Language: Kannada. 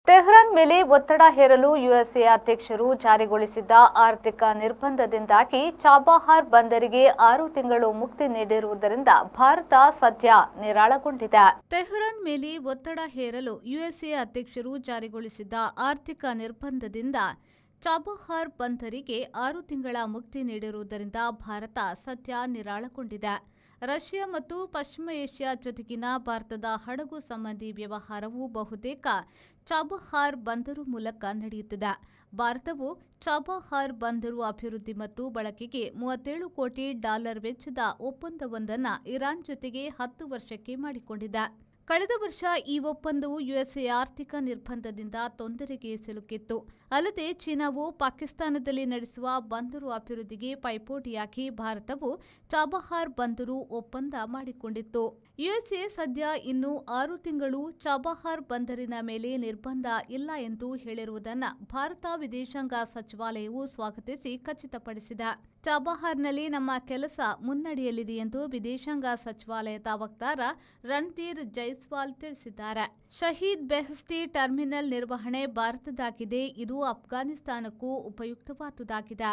ತೆಹರಾನ್ ಮೇಲೆ ಒತ್ತಡ ಹೇರಲು ಯುಎಸ್ಎ ಅಧ್ಯಕ್ಷರು ಜಾರಿಗೊಳಿಸಿದ್ದ ಆರ್ಥಿಕ ನಿರ್ಬಂಧದಿಂದಾಗಿ ಚಾಬಹಾರ್ ಬಂದರಿಗೆ 6 ತಿಂಗಳು ಮುಕ್ತಿ ನೀಡಿರುವುದರಿಂದ ಭಾರತ ಸದ್ಯ ನಿರಾಳಗೊಂಡಿದೆ. ತೆಹರಾನ್ ಮೇಲೆ ಒತ್ತಡ ಹೇರಲು ಯುಎಸ್ಎ ಅಧ್ಯಕ್ಷರು ಜಾರಿಗೊಳಿಸಿದ್ದ ಆರ್ಥಿಕ ನಿರ್ಬಂಧದಿಂದ ಚಾಬಹಾರ್ ಬಂದರಿಗೆ 6 ತಿಂಗಳ ಮುಕ್ತಿ ನೀಡಿರುವುದರಿಂದ ಭಾರತ ಸದ್ಯ ನಿರಾಳಗೊಂಡಿದೆ. ರಷ್ಯಾ ಮತ್ತು ಪಶ್ಚಿಮ ಏಷ್ಯಾ ಜೊತೆಗಿನ ಭಾರತದ ಹಡಗು ಸಂಬಂಧಿ ವ್ಯವಹಾರವು ಬಹುತೇಕ ಚಾಬಹಾರ್ ಬಂದರು ಮೂಲಕ ನಡೆಯುತ್ತಿದೆ. ಭಾರತವು ಚಾಬಹಾರ್ ಬಂದರು ಅಭಿವೃದ್ಧಿ ಮತ್ತು ಬಳಕೆಗೆ $37 ಕೋಟಿ ವೆಚ್ಚದ ಒಪ್ಪಂದವೊಂದನ್ನು ಇರಾನ್ ಜೊತೆಗೆ 10 ವರ್ಷಕ್ಕೆ ಮಾಡಿಕೊಂಡಿದೆ. ಕಳೆದ ವರ್ಷ ಈ ಒಪ್ಪಂದವು ಯುಎಸ್ಎ ಆರ್ಥಿಕ ನಿರ್ಬಂಧದಿಂದ ತೊಂದರೆಗೆ ಸಿಲುಕಿತ್ತು. ಅಲ್ಲದೆ ಚೀನಾವು ಪಾಕಿಸ್ತಾನದಲ್ಲಿ ನಡೆಸುವ ಬಂದರು ಅಭಿವೃದ್ಧಿಗೆ ಪೈಪೋಟಿಯಾಗಿ ಭಾರತವು ಚಾಬಹಾರ್ ಬಂದರು ಒಪ್ಪಂದ ಮಾಡಿಕೊಂಡಿತ್ತು. ಯುಎಸ್ಎ ಸದ್ಯ ಇನ್ನು 6 ತಿಂಗಳು ಚಾಬಹಾರ್ ಬಂದರಿನ ಮೇಲೆ ನಿರ್ಬಂಧ ಇಲ್ಲ ಎಂದು ಹೇಳಿರುವುದನ್ನು ಭಾರತ ವಿದೇಶಾಂಗ ಸಚಿವಾಲಯವು ಸ್ವಾಗತಿಸಿ ಖಚಿತಪಡಿಸಿದೆ. ಚಾಬಹಾರ್ನಲ್ಲಿ ನಮ್ಮ ಕೆಲಸ ಮುನ್ನಡೆಯಲಿದೆ ಎಂದು ವಿದೇಶಾಂಗ ಸಚಿವಾಲಯದ ವಕ್ತಾರ ರಣಧೀರ್ ಜೈಸ್ವಾಲ್ ತಿಳಿಸಿದ್ದಾರೆ. ಶಹೀದ್ ಬೆಹೆಸ್ತಿ ಟರ್ಮಿನಲ್ ನಿರ್ವಹಣೆ ಭಾರತದಾಗಿದೆ. ಇದು ಅಫ್ಘಾನಿಸ್ತಾನಕ್ಕೂ ಉಪಯುಕ್ತವಾದುದಾಗಿದೆ.